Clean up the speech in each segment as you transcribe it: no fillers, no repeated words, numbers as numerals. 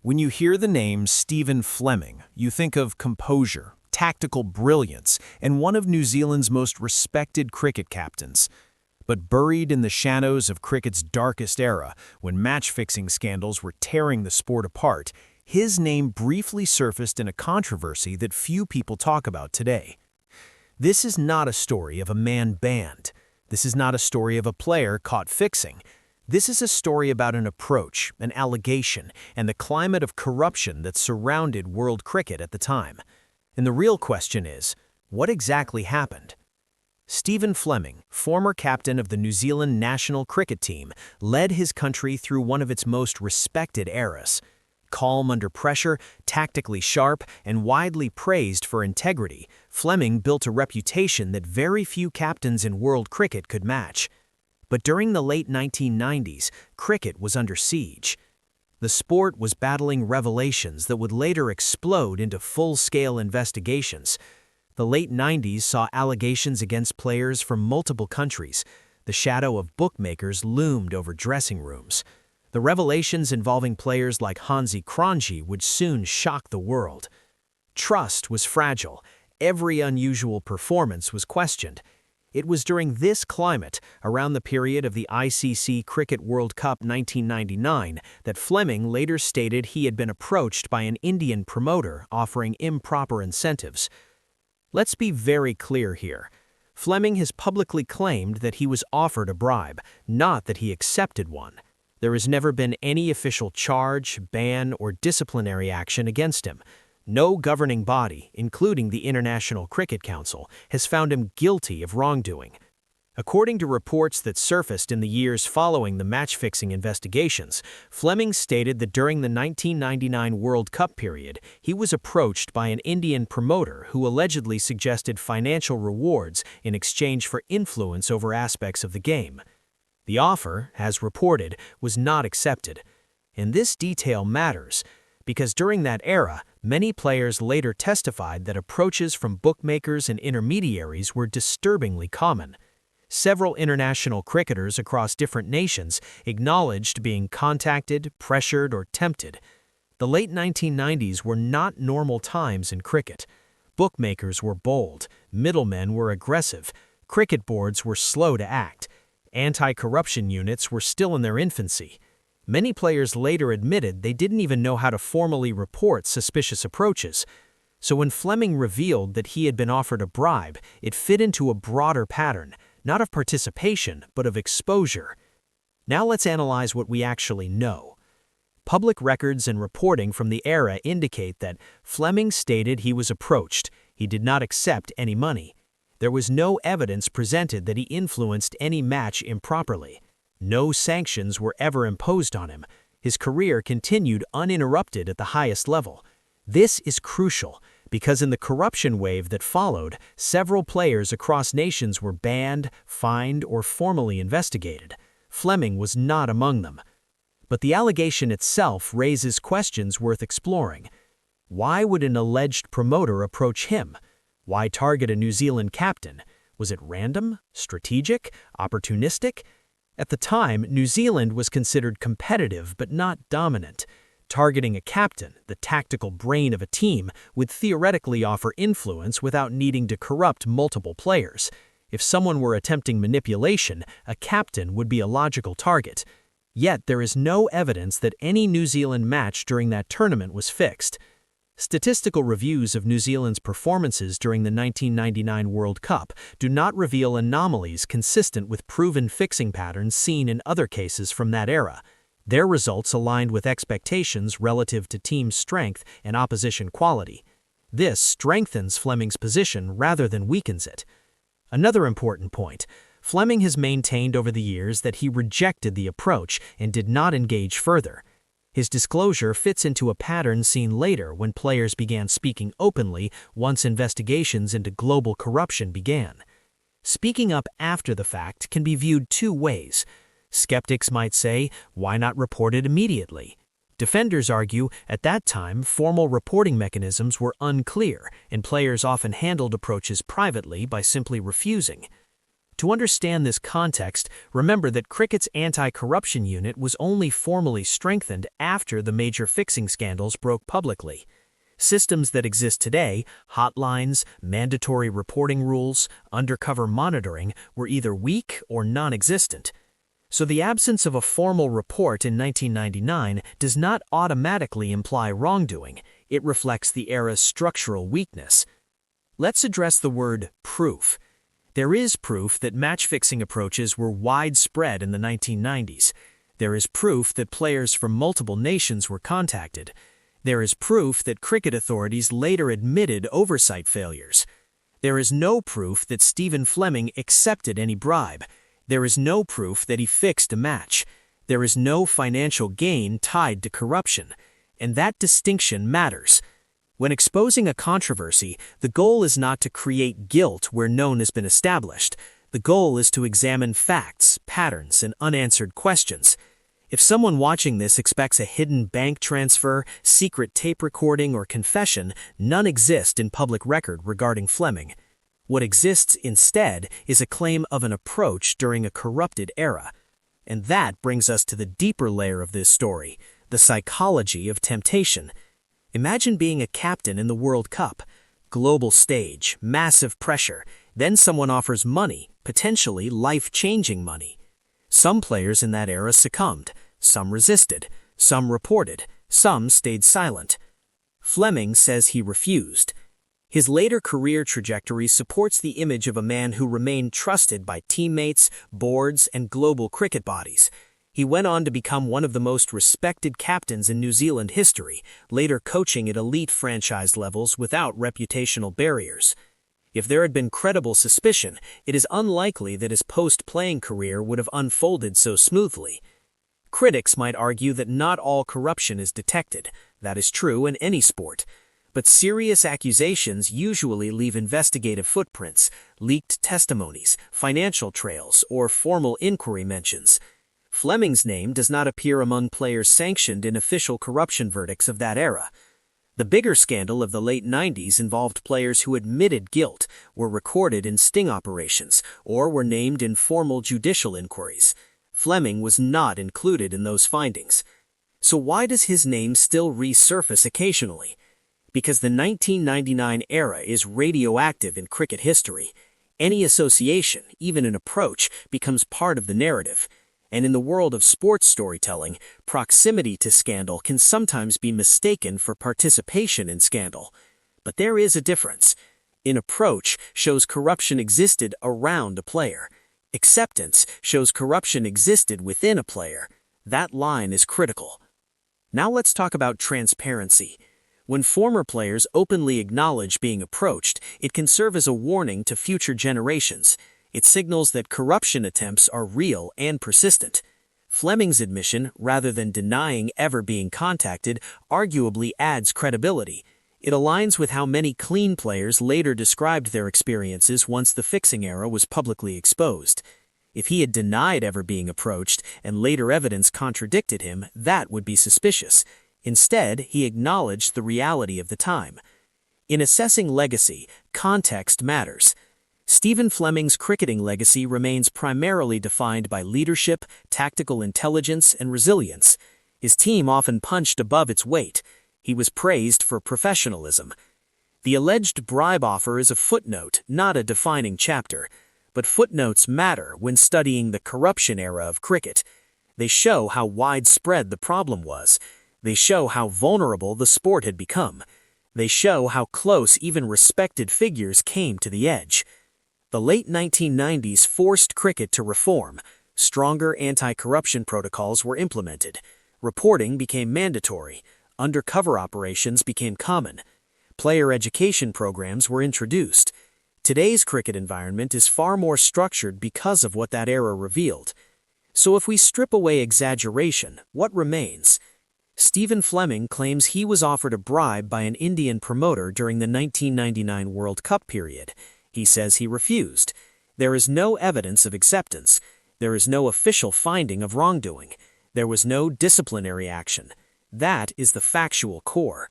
When you hear the name Stephen Fleming, you think of composure, tactical brilliance, and one of New Zealand's most respected cricket captains. But buried in the shadows of cricket's darkest era, when match-fixing scandals were tearing the sport apart, his name briefly surfaced in a controversy that few people talk about today. This is not a story of a man banned. This is not a story of a player caught fixing. This is a story about an approach, an allegation, and the climate of corruption that surrounded world cricket at the time. And the real question is, what exactly happened? Stephen Fleming, former captain of the New Zealand national cricket team, led his country through one of its most respected eras. Calm under pressure, tactically sharp, and widely praised for integrity, Fleming built a reputation that very few captains in world cricket could match. But during the late 1990s, cricket was under siege. The sport was battling revelations that would later explode into full-scale investigations. The late 90s saw allegations against players from multiple countries. The shadow of bookmakers loomed over dressing rooms. The revelations involving players like Hansi Cronje would soon shock the world. Trust was fragile. Every unusual performance was questioned. It was during this climate, around the period of the ICC Cricket World Cup 1999, that Fleming later stated he had been approached by an Indian promoter offering improper incentives. Let's be very clear here. Fleming has publicly claimed that he was offered a bribe, not that he accepted one. There has never been any official charge, ban, or disciplinary action against him. No governing body, including the International Cricket Council, has found him guilty of wrongdoing. According to reports that surfaced in the years following the match-fixing investigations, Fleming stated that during the 1999 World Cup period, he was approached by an Indian promoter who allegedly suggested financial rewards in exchange for influence over aspects of the game. The offer, as reported, was not accepted. And this detail matters, because during that era, many players later testified that approaches from bookmakers and intermediaries were disturbingly common. Several international cricketers across different nations acknowledged being contacted, pressured, or tempted. The late 1990s were not normal times in cricket. Bookmakers were bold, middlemen were aggressive, cricket boards were slow to act, anti-corruption units were still in their infancy. Many players later admitted they didn't even know how to formally report suspicious approaches. So when Fleming revealed that he had been offered a bribe, it fit into a broader pattern, not of participation, but of exposure. Now let's analyze what we actually know. Public records and reporting from the era indicate that Fleming stated he was approached. He did not accept any money. There was no evidence presented that he influenced any match improperly. No sanctions were ever imposed on him. His career continued uninterrupted at the highest level. This is crucial, because in the corruption wave that followed, several players across nations were banned, fined, or formally investigated. Fleming was not among them. But the allegation itself raises questions worth exploring. Why would an alleged promoter approach him? Why target a New Zealand captain? Was it random, strategic, opportunistic? At the time, New Zealand was considered competitive but not dominant. Targeting a captain, the tactical brain of a team, would theoretically offer influence without needing to corrupt multiple players. If someone were attempting manipulation, a captain would be a logical target. Yet there is no evidence that any New Zealand match during that tournament was fixed. Statistical reviews of New Zealand's performances during the 1999 World Cup do not reveal anomalies consistent with proven fixing patterns seen in other cases from that era. Their results aligned with expectations relative to team strength and opposition quality. This strengthens Fleming's position rather than weakens it. Another important point, Fleming has maintained over the years that he rejected the approach and did not engage further. His disclosure fits into a pattern seen later when players began speaking openly once investigations into global corruption began. Speaking up after the fact can be viewed two ways. Skeptics might say, why not report it immediately? Defenders argue, at that time, formal reporting mechanisms were unclear, and players often handled approaches privately by simply refusing. To understand this context, remember that cricket's anti-corruption unit was only formally strengthened after the major fixing scandals broke publicly. Systems that exist today, hotlines, mandatory reporting rules, undercover monitoring, were either weak or non-existent. So the absence of a formal report in 1999 does not automatically imply wrongdoing. It reflects the era's structural weakness. Let's address the word proof. There is proof that match-fixing approaches were widespread in the 1990s. There is proof that players from multiple nations were contacted. There is proof that cricket authorities later admitted oversight failures. There is no proof that Stephen Fleming accepted any bribe. There is no proof that he fixed a match. There is no financial gain tied to corruption. And that distinction matters. When exposing a controversy, the goal is not to create guilt where none has been established. The goal is to examine facts, patterns, and unanswered questions. If someone watching this expects a hidden bank transfer, secret tape recording, or confession, none exist in public record regarding Fleming. What exists instead is a claim of an approach during a corrupted era. And that brings us to the deeper layer of this story, the psychology of temptation. Imagine being a captain in the World Cup. Global stage, massive pressure, then someone offers money, potentially life-changing money. Some players in that era succumbed, some resisted, some reported, some stayed silent. Fleming says he refused. His later career trajectory supports the image of a man who remained trusted by teammates, boards, and global cricket bodies. He went on to become one of the most respected captains in New Zealand history, later coaching at elite franchise levels without reputational barriers. If there had been credible suspicion, it is unlikely that his post-playing career would have unfolded so smoothly. Critics might argue that not all corruption is detected. That is true in any sport. But serious accusations usually leave investigative footprints, leaked testimonies, financial trails, or formal inquiry mentions. Fleming's name does not appear among players sanctioned in official corruption verdicts of that era. The bigger scandal of the late 90s involved players who admitted guilt, were recorded in sting operations, or were named in formal judicial inquiries. Fleming was not included in those findings. So why does his name still resurface occasionally? Because the 1999 era is radioactive in cricket history. Any association, even an approach, becomes part of the narrative. And in the world of sports storytelling, proximity to scandal can sometimes be mistaken for participation in scandal. But there is a difference. An approach shows corruption existed around a player. Acceptance shows corruption existed within a player. That line is critical. Now let's talk about transparency. When former players openly acknowledge being approached, it can serve as a warning to future generations. It signals that corruption attempts are real and persistent. Fleming's admission, rather than denying ever being contacted, arguably adds credibility. It aligns with how many clean players later described their experiences once the fixing era was publicly exposed. If he had denied ever being approached and later evidence contradicted him, that would be suspicious. Instead, he acknowledged the reality of the time. In assessing legacy, context matters. Stephen Fleming's cricketing legacy remains primarily defined by leadership, tactical intelligence, and resilience. His team often punched above its weight. He was praised for professionalism. The alleged bribe offer is a footnote, not a defining chapter. But footnotes matter when studying the corruption era of cricket. They show how widespread the problem was. They show how vulnerable the sport had become. They show how close even respected figures came to the edge. The late 1990s forced cricket to reform. Stronger anti-corruption protocols were implemented. Reporting became mandatory. Undercover operations became common. Player education programs were introduced. Today's cricket environment is far more structured because of what that era revealed. So if we strip away exaggeration, what remains? Stephen Fleming claims he was offered a bribe by an Indian promoter during the 1999 World Cup period. He says he refused. There is no evidence of acceptance. There is no official finding of wrongdoing. There was no disciplinary action. That is the factual core.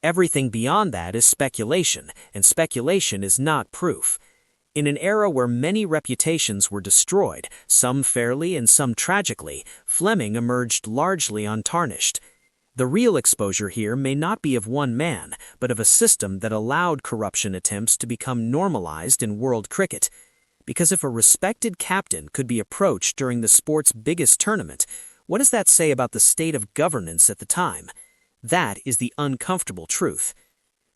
Everything beyond that is speculation, and speculation is not proof. In an era where many reputations were destroyed, some fairly and some tragically, Fleming emerged largely untarnished. The real exposure here may not be of one man, but of a system that allowed corruption attempts to become normalized in world cricket. Because if a respected captain could be approached during the sport's biggest tournament, what does that say about the state of governance at the time? That is the uncomfortable truth.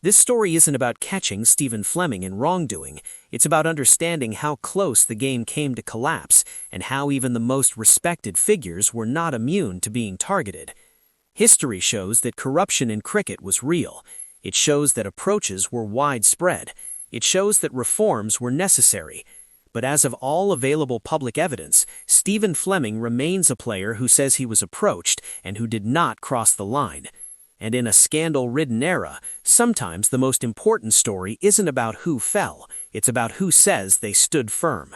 This story isn't about catching Stephen Fleming in wrongdoing. It's about understanding how close the game came to collapse and how even the most respected figures were not immune to being targeted. History shows that corruption in cricket was real. It shows that approaches were widespread. It shows that reforms were necessary. But as of all available public evidence, Stephen Fleming remains a player who says he was approached and who did not cross the line. And in a scandal-ridden era, sometimes the most important story isn't about who fell, it's about who says they stood firm.